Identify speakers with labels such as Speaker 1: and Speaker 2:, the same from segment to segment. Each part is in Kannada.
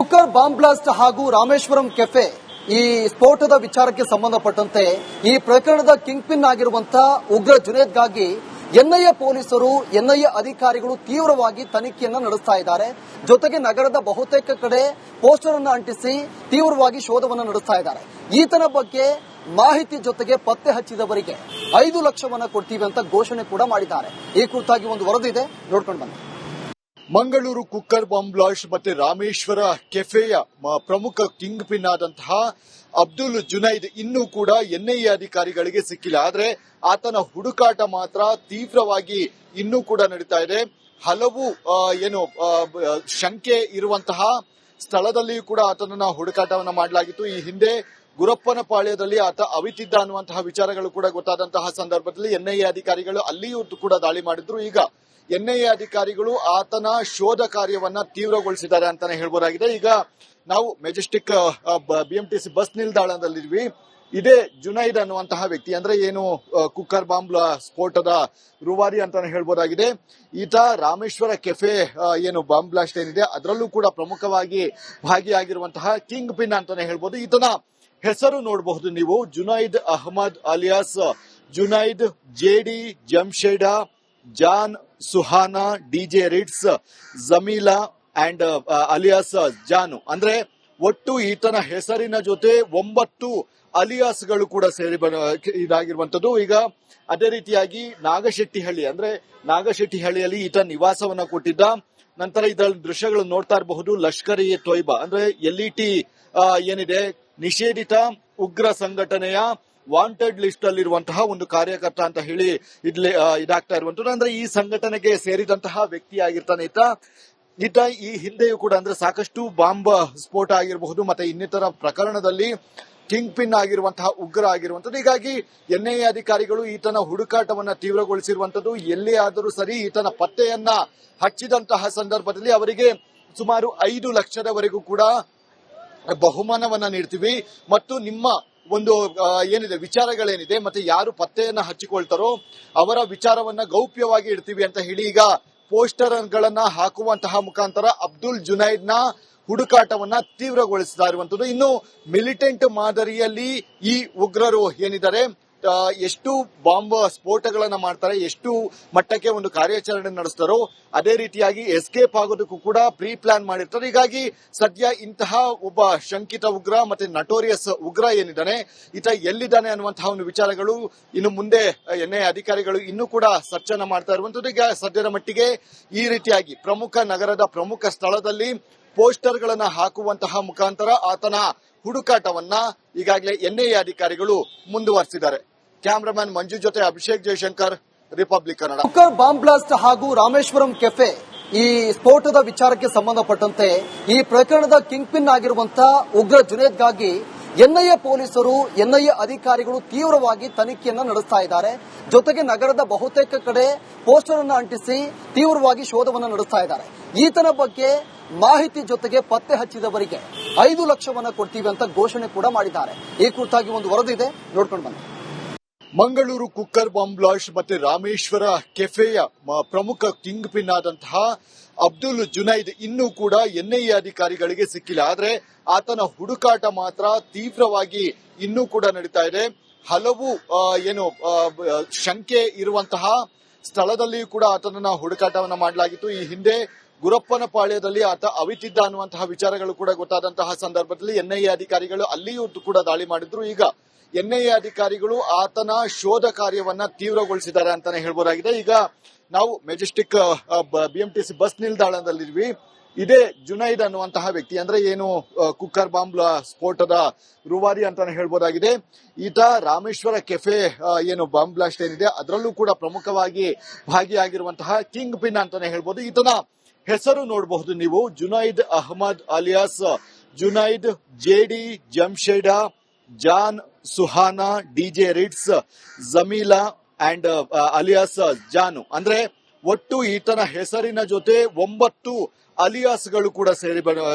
Speaker 1: ಕುಕ್ಕರ್ ಬಾಂಬ್ ಬ್ಲಾಸ್ಟ್ ಹಾಗೂ ರಾಮೇಶ್ವರಂ ಕೆಫೆ ಈ ಸ್ಫೋಟದ ವಿಚಾರಕ್ಕೆ ಸಂಬಂಧಪಟ್ಟಂತೆ ಈ ಪ್ರಕರಣದ ಕಿಂಗ್ ಪಿನ್ ಆಗಿರುವಂತಹ ಉಗ್ರ ಜುನೇದ್ಗಾಗಿ ಎನ್ಐಎ ಪೊಲೀಸರು ಎನ್ಐಎ ಅಧಿಕಾರಿಗಳು ತೀವ್ರವಾಗಿ ತನಿಖೆಯನ್ನು ನಡೆಸ್ತಾ ಇದ್ದಾರೆ. ಜೊತೆಗೆ ನಗರದ ಬಹುತೇಕ ಕಡೆ ಪೋಸ್ಟರ್ ಅನ್ನು ಅಂಟಿಸಿ ತೀವ್ರವಾಗಿ ಶೋಧವನ್ನು ನಡೆಸ್ತಾ ಇದ್ದಾರೆ. ಈತನ ಬಗ್ಗೆ ಮಾಹಿತಿ ಜೊತೆಗೆ ಪತ್ತೆ ಹಚ್ಚಿದವರಿಗೆ 5 ಲಕ್ಷವನ್ನ ಕೊಡ್ತೀವಿ ಅಂತ ಘೋಷಣೆ ಕೂಡ ಮಾಡಿದ್ದಾರೆ. ಈ ಕುರಿತಾಗಿ ಒಂದು ವರದಿ ಇದೆ, ನೋಡ್ಕೊಂಡು ಬನ್ನಿ.
Speaker 2: ಮಂಗಳೂರು ಕುಕ್ಕರ್ ಬಾಂಬ್ ಬ್ಲಾಸ್ಟ್ ಮತ್ತೆ ರಾಮೇಶ್ವರ ಕೆಫೆಯ ಪ್ರಮುಖ ಕಿಂಗ್ ಪಿನ್ ಆದಂತಹ ಅಬ್ದುಲ್ ಜುನೈದ್ ಇನ್ನೂ ಕೂಡ ಎನ್ಐಎ ಅಧಿಕಾರಿಗಳಿಗೆ ಸಿಕ್ಕಿಲ್ಲ. ಆದ್ರೆ ಆತನ ಹುಡುಕಾಟ ಮಾತ್ರ ತೀವ್ರವಾಗಿ ಇನ್ನೂ ಕೂಡ ನಡೀತಾ ಇದೆ. ಹಲವು ಶಂಕೆ ಇರುವಂತಹ ಸ್ಥಳದಲ್ಲಿಯೂ ಕೂಡ ಆತನನ್ನ ಹುಡುಕಾಟವನ್ನ ಮಾಡಲಾಗಿತ್ತು. ಈ ಹಿಂದೆ ಗುರಪ್ಪನ ಪಾಳ್ಯದಲ್ಲಿ ಆತ ಅವಿತಿದ್ದ ಅನ್ನುವಂತಹ ವಿಚಾರಗಳು ಕೂಡ ಗೊತ್ತಾದಂತಹ ಸಂದರ್ಭದಲ್ಲಿ ಎನ್ಐಎ ಅಧಿಕಾರಿಗಳು ಅಲ್ಲಿಯೂ ಕೂಡ ದಾಳಿ ಮಾಡಿದ್ರು. ಈಗ ಎನ್ಐಎ ಅಧಿಕಾರಿಗಳು ಆತನ ಶೋಧ ಕಾರ್ಯವನ್ನ ತೀವ್ರಗೊಳಿಸಿದ್ದಾರೆ ಅಂತಾನೆ ಹೇಳ್ಬೋದಾಗಿದೆ. ಈಗ ನಾವು ಮೆಜೆಸ್ಟಿಕ್ ಬಿಎಂಟಿಸಿ ಬಸ್ ನಿಲ್ದಾಣದಲ್ಲಿದ್ವಿ. ಇದೇ ಜುನೈದ್ ಅನ್ನುವಂತಹ ವ್ಯಕ್ತಿ, ಅಂದ್ರೆ ಏನು ಕುಕ್ಕರ್ ಬಾಂಬ್ ಸ್ಫೋಟದ ರೂವಾರಿ ಅಂತಾನೆ ಹೇಳ್ಬೋದಾಗಿದೆ. ಈತ ರಾಮೇಶ್ವರ ಕೆಫೆ ಏನು ಬಾಂಬ್ ಬ್ಲಾಸ್ಟ್ ಏನಿದೆ ಅದರಲ್ಲೂ ಕೂಡ ಪ್ರಮುಖವಾಗಿ ಭಾಗಿಯಾಗಿರುವಂತಹ ಕಿಂಗ್ ಪಿನ್ ಅಂತಾನೆ ಹೇಳ್ಬೋದು. ಈತನ ಹೆಸರು ನೋಡಬಹುದು ನೀವು, Junaid Ahmad alias Junaid, JD Jamsheda, Jaan, Suhana, DJ Ritz, Jameela and alias Janu. ಅಂದ್ರೆ ಒಟ್ಟು ಈತನ ಹೆಸರಿನ ಜೊತೆ 9 ಅಲಿಯಾಸ್ಗಳು ಕೂಡ ಸೇರಿ ಇದಾಗಿರುವಂತದ್ದು. ಈಗ ಅದೇ ರೀತಿಯಾಗಿ ನಾಗಶೆಟ್ಟಿಹಳ್ಳಿ, ಅಂದ್ರೆ ನಾಗಶೆಟ್ಟಿಹಳ್ಳಿಯಲ್ಲಿ ಈತ ನಿವಾಸವನ್ನ ಕೊಟ್ಟಿದ್ದ. ನಂತರ ಇದರ ದೃಶ್ಯಗಳು ನೋಡ್ತಾ ಇರಬಹುದು. ಲಷ್ಕರ್ ಇ ತೊಯ್ಬಾ ಅಂದ್ರೆ LET ಏನಿದೆ ನಿಷೇಧಿತ ಉಗ್ರ ಸಂಘಟನೆಯ ವಾಂಟೆಡ್ ಲಿಸ್ಟ್ ಅಲ್ಲಿರುವಂತಹ ಒಂದು ಕಾರ್ಯಕರ್ತ ಅಂತ ಹೇಳಿ ಇದಾಗ್ತಾ ಇರುವಂತದ್ದು. ಅಂದ್ರೆ ಈ ಸಂಘಟನೆಗೆ ಸೇರಿದಂತಹ ವ್ಯಕ್ತಿ ಆಗಿರ್ತಾನೆ ಈತ ಈ ಹಿಂದೆಯೂ ಕೂಡ ಅಂದ್ರೆ ಸಾಕಷ್ಟು ಬಾಂಬ್ ಸ್ಫೋಟ ಆಗಿರಬಹುದು ಮತ್ತೆ ಇನ್ನಿತರ ಪ್ರಕರಣದಲ್ಲಿ ಕಿಂಗ್ ಪಿನ್ ಆಗಿರುವಂತಹ ಉಗ್ರ ಆಗಿರುವಂತದ್ದು. ಹೀಗಾಗಿ ಎನ್ಐಎ ಅಧಿಕಾರಿಗಳು ಈತನ ಹುಡುಕಾಟವನ್ನ ತೀವ್ರಗೊಳಿಸಿರುವಂತದ್ದು. ಎಲ್ಲಿ ಆದರೂ ಸರಿ ಈತನ ಪತ್ತೆಯನ್ನ ಹಚ್ಚಿದಂತಹ ಸಂದರ್ಭದಲ್ಲಿ ಅವರಿಗೆ ಸುಮಾರು 5 ಲಕ್ಷದವರೆಗೂ ಕೂಡ ಬಹುಮಾನವನ್ನ ನೀಡ್ತೀವಿ ಮತ್ತು ನಿಮ್ಮ ಒಂದು ಏನಿದೆ ವಿಚಾರಗಳೇನಿದೆ ಮತ್ತೆ ಯಾರು ಪತ್ತೆಯನ್ನ ಹಚ್ಚಿಕೊಳ್ತಾರೋ ಅವರ ವಿಚಾರವನ್ನ ಗೌಪ್ಯವಾಗಿ ಇಡ್ತೀವಿ ಅಂತ ಹೇಳಿ ಈಗ ಪೋಸ್ಟರ್ ಗಳನ್ನ ಹಾಕುವಂತಹ ಮುಖಾಂತರ ಅಬ್ದುಲ್ ಜುನೈದ್ ನ ಹುಡುಕಾಟವನ್ನ ತೀವ್ರಗೊಳಿಸ್ತಾ ಇರುವಂತದ್ದು. ಇನ್ನು ಮಿಲಿಟೆಂಟ್ ಮಾದರಿಯಲ್ಲಿ ಈ ಉಗ್ರರು ಏನಿದ್ದಾರೆ ಎಷ್ಟು ಬಾಂಬ್ ಸ್ಫೋಟಗಳನ್ನ ಮಾಡ್ತಾರೆ, ಎಷ್ಟು ಮಟ್ಟಕ್ಕೆ ಒಂದು ಕಾರ್ಯಾಚರಣೆ ನಡೆಸ್ತಾರೋ ಅದೇ ರೀತಿಯಾಗಿ ಎಸ್ಕೇಪ್ ಆಗೋದಕ್ಕೂ ಕೂಡ ಪ್ರೀ ಪ್ಲಾನ್ ಮಾಡಿರ್ತಾರೆ. ಹೀಗಾಗಿ ಸದ್ಯ ಇಂತಹ ಒಬ್ಬ ಶಂಕಿತ ಉಗ್ರ ಮತ್ತೆ ನಟೋರಿಯಸ್ ಉಗ್ರ ಏನಿದ್ದಾನೆ ಈತ ಎಲ್ಲಿದ್ದಾನೆ ಅನ್ನುವಂತಹ ಒಂದು ವಿಚಾರಗಳು ಇನ್ನು ಮುಂದೆ ಎನ್ಐಎ ಅಧಿಕಾರಿಗಳು ಇನ್ನೂ ಕೂಡ ಸರ್ಚ್ ಅನ್ನ ಮಾಡ್ತಾ ಇರುವಂತದ್ದು. ಈಗ ಸದ್ಯದ ಮಟ್ಟಿಗೆ ಈ ರೀತಿಯಾಗಿ ನಗರದ ಪ್ರಮುಖ ಸ್ಥಳದಲ್ಲಿ ಪೋಸ್ಟರ್ ಗಳನ್ನ ಹಾಕುವಂತಹ ಮುಖಾಂತರ ಆತನ ಹುಡುಕಾಟವನ್ನ ಈಗಾಗಲೇ ಎನ್ಐಎ ಅಧಿಕಾರಿಗಳು ಮುಂದುವರೆಸಿದ್ದಾರೆ. ಕ್ಯಾಮರಾಮನ್ ಮಂಜು ಜೊತೆ Abhishek Jaishankar, republic Kannada.
Speaker 1: Cooker bomb blast ಹಾಗೂ ರಾಮೇಶ್ವರಂ ಕೆಫೆ ಈ ಸ್ಫೋಟದ ವಿಚಾರಕ್ಕೆ ಸಂಬಂಧಪಟ್ಟಂತೆ ಈ ಪ್ರಕರಣದ ಕಿಂಗ್ ಪಿನ್ ಆಗಿರುವಂತಹ ಉಗ್ರ ಜುನೇದ್ಗಾಗಿ ಎನ್ಐಎ ಪೊಲೀಸರು ಎನ್ಐಎ ಅಧಿಕಾರಿಗಳು ತೀವ್ರವಾಗಿ ತನಿಖೆಯನ್ನು ನಡೆಸ್ತಾ ಇದ್ದಾರೆ. ಜೊತೆಗೆ ನಗರದ ಬಹುತೇಕ ಕಡೆ ಪೋಸ್ಟರ್ ಅನ್ನು ಅಂಟಿಸಿ ತೀವ್ರವಾಗಿ ಶೋಧವನ್ನು ನಡೆಸ್ತಾ ಇದ್ದಾರೆ. ಈತನ ಬಗ್ಗೆ ಮಾಹಿತಿ ಜೊತೆಗೆ ಪತ್ತೆ ಹಚ್ಚಿದವರಿಗೆ 5 ಲಕ್ಷವನ್ನ ಕೊಡ್ತೀವಿ ಅಂತ ಘೋಷಣೆ ಕೂಡ ಮಾಡಿದ್ದಾರೆ. ಈ ಕುರಿತಾಗಿ ಒಂದು ವರದಿ ಇದೆ, ನೋಡ್ಕೊಂಡು ಬನ್ನಿ.
Speaker 2: ಮಂಗಳೂರು ಕುಕ್ಕರ್ ಬಾಂಬ್ ಬ್ಲಾಸ್ಟ್ ಮತ್ತೆ ರಾಮೇಶ್ವರ ಕೆಫೆಯ ಪ್ರಮುಖ ಕಿಂಗ್ ಪಿನ್ ಆದಂತಹ ಅಬ್ದುಲ್ ಜುನೈದ್ ಇನ್ನೂ ಕೂಡ ಎನ್ಐಎ ಅಧಿಕಾರಿಗಳಿಗೆ ಸಿಕ್ಕಿಲ್ಲ. ಆದ್ರೆ ಆತನ ಹುಡುಕಾಟ ಮಾತ್ರ ತೀವ್ರವಾಗಿ ಇನ್ನೂ ಕೂಡ ನಡೀತಾ ಇದೆ. ಹಲವು ಶಂಕೆ ಇರುವಂತಹ ಸ್ಥಳದಲ್ಲಿಯೂ ಕೂಡ ಆತನನ್ನ ಹುಡುಕಾಟವನ್ನ ಮಾಡಲಾಗಿತ್ತು. ಈ ಹಿಂದೆ ಗುರಪ್ಪನ ಪಾಳ್ಯದಲ್ಲಿ ಆತ ಅವಿತಿದ್ದ ಅನ್ನುವಂತಹ ವಿಚಾರಗಳು ಕೂಡ ಗೊತ್ತಾದಂತಹ ಸಂದರ್ಭದಲ್ಲಿ ಎನ್ಐಎ ಅಧಿಕಾರಿಗಳು ಅಲ್ಲಿಯೂ ಕೂಡ ದಾಳಿ ಮಾಡಿದ್ರು. ಈಗ ಎನ್ಐಎ ಅಧಿಕಾರಿಗಳು ಆತನ ಶೋಧ ಕಾರ್ಯವನ್ನ ತೀವ್ರಗೊಳಿಸಿದ್ದಾರೆ ಅಂತಾನೆ ಹೇಳ್ಬೋದಾಗಿದೆ. ಈಗ ನಾವು ಮೆಜೆಸ್ಟಿಕ್ ಬಿಎಂಟಿಸಿ ಬಸ್ ನಿಲ್ದಾಣದಲ್ಲಿದ್ವಿ. ಇದೇ ಜುನೈದ್ ಅನ್ನುವಂತಹ ವ್ಯಕ್ತಿ, ಅಂದ್ರೆ ಏನು ಕುಕ್ಕರ್ ಬಾಂಬ್ ಸ್ಫೋಟದ ರೂವಾರಿ ಅಂತಾನೆ ಹೇಳ್ಬೋದಾಗಿದೆ. ಈತ ರಾಮೇಶ್ವರ ಕೆಫೆ ಏನು ಬಾಂಬ್ ಬ್ಲಾಸ್ಟ್ ಏನಿದೆ ಅದರಲ್ಲೂ ಕೂಡ ಪ್ರಮುಖವಾಗಿ ಭಾಗಿಯಾಗಿರುವಂತಹ ಕಿಂಗ್ ಪಿನ್ ಅಂತಾನೆ ಹೇಳ್ಬೋದು. ಈತನ ಹೆಸರು ನೋಡಬಹುದು ನೀವು, Junaid Ahmad alias Junaid, JD Jamsheda, Jaan, Suhana, DJ Ritz, Jameela and alias Janu. ಅಂದ್ರೆ ಒಟ್ಟು ಈತನ ಹೆಸರಿನ ಜೊತೆ 9 ಅಲಿಯಾಸ್ಗಳು ಕೂಡ ಸೇರಿ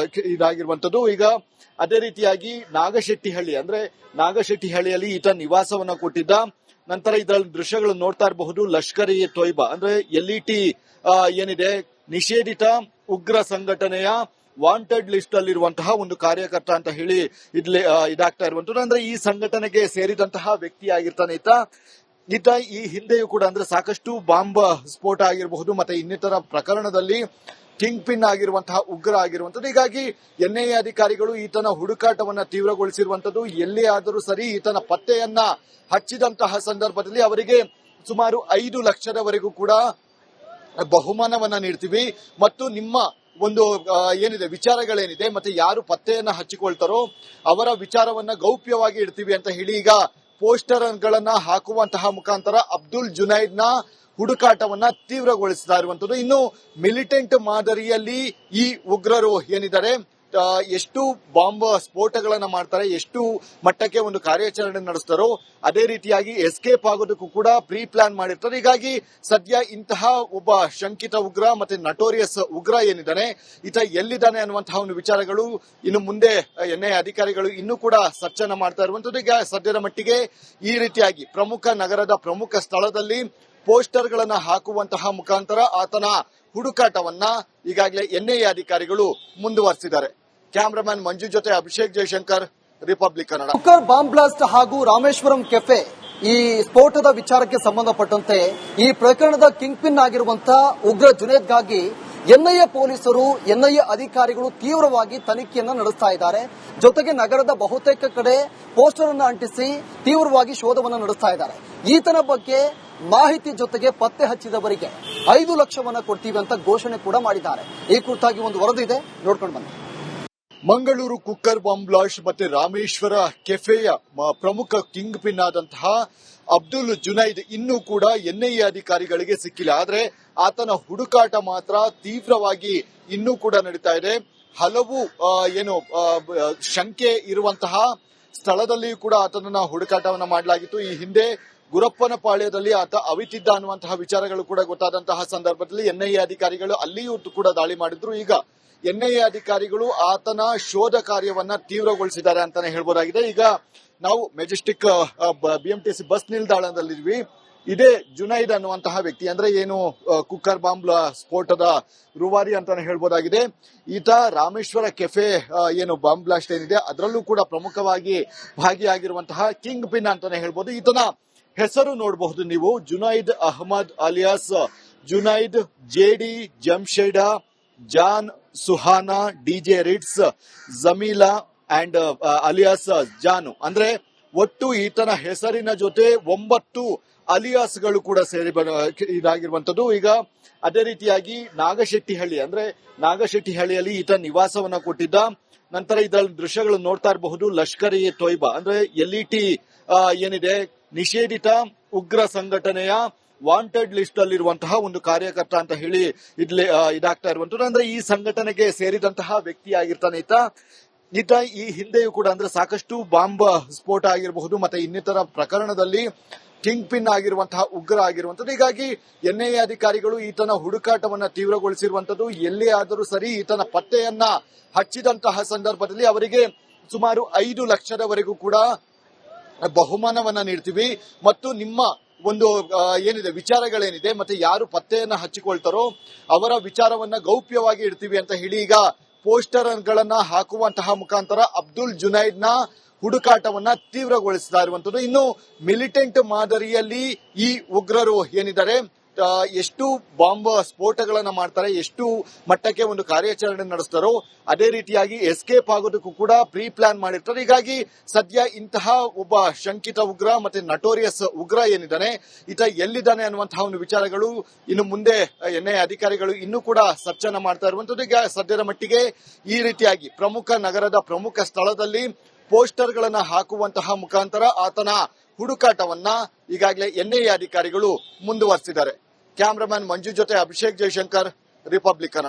Speaker 2: ಇದಾಗಿರುವಂತದ್ದು. ಈಗ ಅದೇ ರೀತಿಯಾಗಿ ನಾಗಶೆಟ್ಟಿಹಳ್ಳಿ, ಅಂದ್ರೆ ನಾಗಶೆಟ್ಟಿಹಳ್ಳಿಯಲ್ಲಿ ಈತ ನಿವಾಸವನ್ನ ಕೊಟ್ಟಿದ್ದ. ನಂತರ ಇದರ ದೃಶ್ಯಗಳು ನೋಡ್ತಾ ಇರಬಹುದು. ಲಷ್ಕರ್ ಇ ತೊಯ್ಬಾ ಅಂದ್ರೆ LET ಏನಿದೆ ನಿಷೇಧಿತ ಉಗ್ರ ಸಂಘಟನೆಯ ವಾಂಟೆಡ್ ಲಿಸ್ಟ್ ಅಲ್ಲಿರುವಂತಹ ಒಂದು ಕಾರ್ಯಕರ್ತ ಅಂತ ಹೇಳಿ ಇದಾಗ್ತಾ ಇರುವಂತದ್ದು. ಅಂದ್ರೆ ಈ ಸಂಘಟನೆಗೆ ಸೇರಿದಂತಹ ವ್ಯಕ್ತಿ ಆಗಿರ್ತಾನೆ ಈತ ಈ ಹಿಂದೆಯೂ ಕೂಡ ಅಂದ್ರೆ ಸಾಕಷ್ಟು ಬಾಂಬ್ ಸ್ಫೋಟ ಆಗಿರಬಹುದು ಮತ್ತೆ ಇನ್ನಿತರ ಪ್ರಕರಣದಲ್ಲಿ ಕಿಂಗ್ ಪಿನ್ ಆಗಿರುವಂತಹ ಉಗ್ರ ಆಗಿರುವಂತದ್ದು. ಹೀಗಾಗಿ ಎನ್ಐಎ ಅಧಿಕಾರಿಗಳು ಈತನ ಹುಡುಕಾಟವನ್ನ ತೀವ್ರಗೊಳಿಸಿರುವಂತದ್ದು. ಎಲ್ಲಿ ಆದರೂ ಸರಿ ಈತನ ಪತ್ತೆಯನ್ನ ಹಚ್ಚಿದಂತಹ ಸಂದರ್ಭದಲ್ಲಿ ಅವರಿಗೆ ಸುಮಾರು 5 ಲಕ್ಷದವರೆಗೂ ಕೂಡ ಬಹುಮಾನವನ್ನ ನೀಡ್ತೀವಿ ಮತ್ತು ನಿಮ್ಮ ಒಂದು ಏನಿದೆ ವಿಚಾರಗಳೇನಿದೆ ಮತ್ತೆ ಯಾರು ಪತ್ತೆಯನ್ನ ಹಚ್ಚಿಕೊಳ್ತಾರೋ ಅವರ ವಿಚಾರವನ್ನ ಗೌಪ್ಯವಾಗಿ ಇಡ್ತೀವಿ ಅಂತ ಹೇಳಿ ಈಗ ಪೋಸ್ಟರ್ ಗಳನ್ನ ಹಾಕುವಂತಹ ಮುಖಾಂತರ ಅಬ್ದುಲ್ ಜುನೈದ್ ನ ಹುಡುಕಾಟವನ್ನ ತೀವ್ರಗೊಳಿಸ್ತಾ ಇರುವಂತದ್ದು. ಇನ್ನು ಮಿಲಿಟೆಂಟ್ ಮಾದರಿಯಲ್ಲಿ ಈ ಉಗ್ರರು ಏನಿದ್ದಾರೆ ಎಷ್ಟು ಬಾಂಬ್ ಸ್ಫೋಟಗಳನ್ನ ಮಾಡ್ತಾರೆ, ಎಷ್ಟು ಮಟ್ಟಕ್ಕೆ ಒಂದು ಕಾರ್ಯಾಚರಣೆ ನಡೆಸ್ತಾರೋ ಅದೇ ರೀತಿಯಾಗಿ ಎಸ್ಕೇಪ್ ಆಗೋದಕ್ಕೂ ಕೂಡ ಪ್ರೀ ಪ್ಲಾನ್ ಮಾಡಿರ್ತಾರೆ. ಹೀಗಾಗಿ ಸದ್ಯ ಇಂತಹ ಒಬ್ಬ ಶಂಕಿತ ಉಗ್ರ ಮತ್ತೆ ನಟೋರಿಯಸ್ ಉಗ್ರ ಏನಿದ್ದಾನೆ ಈತ ಎಲ್ಲಿದ್ದಾನೆ ಅನ್ನುವಂತಹ ಒಂದು ವಿಚಾರಗಳು ಇನ್ನು ಮುಂದೆ ಎನ್ಐಎ ಅಧಿಕಾರಿಗಳು ಇನ್ನೂ ಕೂಡ ಸರ್ಚ್ ಅನ್ನ ಮಾಡ್ತಾ ಇರುವಂತದ್ದು. ಈಗ ಸದ್ಯದ ಮಟ್ಟಿಗೆ ಈ ರೀತಿಯಾಗಿ ನಗರದ ಪ್ರಮುಖ ಸ್ಥಳದಲ್ಲಿ ಪೋಸ್ಟರ್ ಗಳನ್ನ ಹಾಕುವಂತಹ ಮುಖಾಂತರ ಆತನ ಹುಡುಕಾಟವನ್ನ ಈಗಾಗಲೇ ಎನ್ಐಎ ಅಧಿಕಾರಿಗಳು ಮುಂದುವರೆಸಿದ್ದಾರೆ. ಕ್ಯಾಮರಾಮನ್ ಮಂಜು ಜೊತೆ Abhishek Jaishankar, republic Kannada.
Speaker 1: Cooker bomb blast ಹಾಗೂ ರಾಮೇಶ್ವರಂ ಕೆಫೆ ಈ ಸ್ಫೋಟದ ವಿಚಾರಕ್ಕೆ ಸಂಬಂಧಪಟ್ಟಂತೆ ಈ ಪ್ರಕರಣದ ಕಿಂಗ್ ಪಿನ್ ಆಗಿರುವಂತಹ ಉಗ್ರ ಜುನೇದ್ಗಾಗಿ ಎನ್ಐಎ ಪೊಲೀಸರು ಎನ್ಐಎ ಅಧಿಕಾರಿಗಳು ತೀವ್ರವಾಗಿ ತನಿಖೆಯನ್ನ ನಡೆಸ್ತಾ ಇದ್ದಾರೆ. ಜೊತೆಗೆ ನಗರದ ಬಹುತೇಕ ಕಡೆ ಪೋಸ್ಟರ್ ಅನ್ನು ಅಂಟಿಸಿ ತೀವ್ರವಾಗಿ ಶೋಧವನ್ನು ನಡೆಸ್ತಾ ಇದ್ದಾರೆ. ಈತನ ಬಗ್ಗೆ ಮಾಹಿತಿ ಜೊತೆಗೆ ಪತ್ತೆ ಹಚ್ಚಿದವರಿಗೆ 5 ಲಕ್ಷವನ್ನ ಕೊಡ್ತೀವಿ ಅಂತ ಘೋಷಣೆ ಕೂಡ ಮಾಡಿದ್ದಾರೆ. ಈ ಕುರಿತಾಗಿ ಒಂದು ವರದಿ ಇದೆ, ನೋಡ್ಕೊಂಡು ಬನ್ನಿ.
Speaker 2: ಮಂಗಳೂರು ಕುಕ್ಕರ್ ಬಾಂಬ್ ಬ್ಲಾಸ್ಟ್ ಮತ್ತೆ ರಾಮೇಶ್ವರ ಕೆಫೆಯ ಪ್ರಮುಖ ಕಿಂಗ್ ಪಿನ್ ಆದಂತಹ ಅಬ್ದುಲ್ ಜುನೈದ್ ಇನ್ನೂ ಕೂಡ ಎನ್ಐಎ ಅಧಿಕಾರಿಗಳಿಗೆ ಸಿಕ್ಕಿಲ್ಲ. ಆದ್ರೆ ಆತನ ಹುಡುಕಾಟ ಮಾತ್ರ ತೀವ್ರವಾಗಿ ಇನ್ನೂ ಕೂಡ ನಡೀತಾ ಇದೆ. ಹಲವು ಶಂಕೆ ಇರುವಂತಹ ಸ್ಥಳದಲ್ಲಿಯೂ ಕೂಡ ಆತನನ್ನ ಹುಡುಕಾಟವನ್ನ ಮಾಡಲಾಗಿತ್ತು. ಈ ಹಿಂದೆ ಗುರಪ್ಪನ ಪಾಳ್ಯದಲ್ಲಿ ಆತ ಅವಿತಿದ್ದ ಅನ್ನುವಂತಹ ವಿಚಾರಗಳು ಕೂಡ ಗೊತ್ತಾದಂತಹ ಸಂದರ್ಭದಲ್ಲಿ ಎನ್ಐಎ ಅಧಿಕಾರಿಗಳು ಅಲ್ಲಿಯೂ ಕೂಡ ದಾಳಿ ಮಾಡಿದ್ರು. ಈಗ ಎನ್ಐಎ ಅಧಿಕಾರಿಗಳು ಆತನ ಶೋಧ ಕಾರ್ಯವನ್ನ ತೀವ್ರಗೊಳಿಸಿದ್ದಾರೆ ಅಂತಾನೆ ಹೇಳ್ಬೋದಾಗಿದೆ. ಈಗ ನಾವು ಮೆಜೆಸ್ಟಿಕ್ ಬಿಎಂಟಿಸಿ ಬಸ್ ನಿಲ್ದಾಣದಲ್ಲಿದ್ವಿ. ಇದೇ ಜುನೈದ್ ಅನ್ನುವಂತಹ ವ್ಯಕ್ತಿ ಅಂದ್ರೆ ಕುಕ್ಕರ್ ಬಾಂಬ್ ಸ್ಫೋಟದ ರೂವಾರಿ ಅಂತಾನೆ ಹೇಳ್ಬೋದಾಗಿದೆ. ಈತ ರಾಮೇಶ್ವರ ಕೆಫೆ ಬಾಂಬ್ ಬ್ಲಾಸ್ಟ್ ಏನಿದೆ ಅದರಲ್ಲೂ ಕೂಡ ಪ್ರಮುಖವಾಗಿ ಭಾಗಿಯಾಗಿರುವಂತಹ ಕಿಂಗ್ ಪಿನ್ ಅಂತಾನೆ ಹೇಳ್ಬೋದು. ಈತನ ಹೆಸರು ನೋಡಬಹುದು ನೀವು, Junaid Ahmad alias Junaid, JD Jamsheda, Jaan Suhana, DJ Ritz, Jameela and alias Janu. ಅಂದ್ರೆ ಒಟ್ಟು ಈತನ ಹೆಸರಿನ ಜೊತೆ 9 ಅಲಿಯಾಸ್ಗಳು ಕೂಡ ಸೇರಿ ಇದಾಗಿರುವಂತದ್ದು. ಈಗ ಅದೇ ರೀತಿಯಾಗಿ ನಾಗಶೆಟ್ಟಿಹಳ್ಳಿಯಲ್ಲಿ ಈತ ನಿವಾಸವನ್ನ ಕೊಟ್ಟಿದ್ದ. ನಂತರ ಇದರಲ್ಲಿ ದೃಶ್ಯಗಳು ನೋಡ್ತಾ ಇರಬಹುದು. ಲಷ್ಕರ್ ಎ ತೊಯ್ಬಾ ಅಂದ್ರೆ LET ಏನಿದೆ ನಿಷೇಧಿತ ಉಗ್ರ ಸಂಘಟನೆಯ ವಾಂಟೆಡ್ ಲಿಸ್ಟ್ ಅಲ್ಲಿರುವಂತಹ ಒಂದು ಕಾರ್ಯಕರ್ತ ಅಂತ ಹೇಳಿ ಇದಾಗ್ತಾ ಇರುವಂತದ್ದು. ಅಂದ್ರೆ ಈ ಸಂಘಟನೆಗೆ ಸೇರಿದಂತಹ ವ್ಯಕ್ತಿ ಆಗಿರ್ತಾನೆ ಈತ ಈ ಹಿಂದೆಯೂ ಕೂಡ ಅಂದ್ರೆ ಸಾಕಷ್ಟು ಬಾಂಬ್ ಸ್ಫೋಟ ಆಗಿರಬಹುದು ಮತ್ತೆ ಇನ್ನಿತರ ಪ್ರಕರಣದಲ್ಲಿ ಕಿಂಗ್ ಪಿನ್ ಆಗಿರುವಂತಹ ಉಗ್ರ ಆಗಿರುವಂತದ್ದು. ಹೀಗಾಗಿ ಎನ್ಐಎ ಅಧಿಕಾರಿಗಳು ಈತನ ಹುಡುಕಾಟವನ್ನ ತೀವ್ರಗೊಳಿಸಿರುವಂತದ್ದು. ಎಲ್ಲಿ ಆದರೂ ಸರಿ ಈತನ ಪತ್ತೆಯನ್ನ ಹಚ್ಚಿದಂತಹ ಸಂದರ್ಭದಲ್ಲಿ ಅವರಿಗೆ ಸುಮಾರು 5 ಲಕ್ಷದವರೆಗೂ ಕೂಡ ಬಹುಮಾನವನ್ನ ನೀಡ್ತೀವಿ ಮತ್ತು ನಿಮ್ಮ ಒಂದು ವಿಚಾರಗಳೇನಿದೆ ಮತ್ತೆ ಯಾರು ಪತ್ತೆಯನ್ನ ಹಚ್ಚಿಕೊಳ್ತಾರೋ ಅವರ ವಿಚಾರವನ್ನ ಗೌಪ್ಯವಾಗಿ ಇಡ್ತೀವಿ ಅಂತ ಹೇಳಿ ಈಗ ಪೋಸ್ಟರ್ ಗಳನ್ನ ಹಾಕುವಂತಹ ಮುಖಾಂತರ ಅಬ್ದುಲ್ ಜುನೈದ್ ನ ಹುಡುಕಾಟವನ್ನ ತೀವ್ರಗೊಳಿಸ್ತಾ ಇರುವಂತದ್ದು. ಇನ್ನು ಮಿಲಿಟೆಂಟ್ ಮಾದರಿಯಲ್ಲಿ ಈ ಉಗ್ರರು ಏನಿದ್ದಾರೆ ಎಷ್ಟು ಬಾಂಬ್ ಸ್ಫೋಟಗಳನ್ನ ಮಾಡ್ತಾರೆ, ಎಷ್ಟು ಮಟ್ಟಕ್ಕೆ ಒಂದು ಕಾರ್ಯಾಚರಣೆ ನಡೆಸ್ತಾರೋ ಅದೇ ರೀತಿಯಾಗಿ ಎಸ್ಕೇಪ್ ಆಗೋದಕ್ಕೂ ಕೂಡ ಪ್ರೀ ಪ್ಲಾನ್ ಮಾಡಿರ್ತಾರೆ. ಹೀಗಾಗಿ ಸದ್ಯ ಇಂತಹ ಒಬ್ಬ ಶಂಕಿತ ಉಗ್ರ ಮತ್ತೆ ನಟೋರಿಯಸ್ ಉಗ್ರ ಏನಿದ್ದಾನೆ ಈತ ಎಲ್ಲಿದ್ದಾನೆ ಅನ್ನುವಂತಹ ಒಂದು ವಿಚಾರಗಳು ಇನ್ನು ಮುಂದೆ ಎನ್ಐಎ ಅಧಿಕಾರಿಗಳು ಇನ್ನೂ ಕೂಡ ಸರ್ಚ್ ಅನ್ನ ಮಾಡ್ತಾ ಇರುವಂತದ್ದು. ಈಗ ಸದ್ಯದ ಮಟ್ಟಿಗೆ ಈ ರೀತಿಯಾಗಿ ನಗರದ ಪ್ರಮುಖ ಸ್ಥಳದಲ್ಲಿ ಪೋಸ್ಟರ್ ಗಳನ್ನ ಹಾಕುವಂತಹ ಮುಖಾಂತರ ಆತನ ಹುಡುಕಾಟವನ್ನ ಈಗಾಗಲೇ ಎನ್ಐಎ ಅಧಿಕಾರಿಗಳು ಮುಂದುವರೆಸಿದ್ದಾರೆ. ಕ್ಯಾಮರಾಮನ್ ಮಂಜು ಜೊತೆ ಅಭಿಷೇಕ್ ಜಯಶಂಕರ್, ರಿಪಬ್ಲಿಕ್ ಕನ್ನಡ.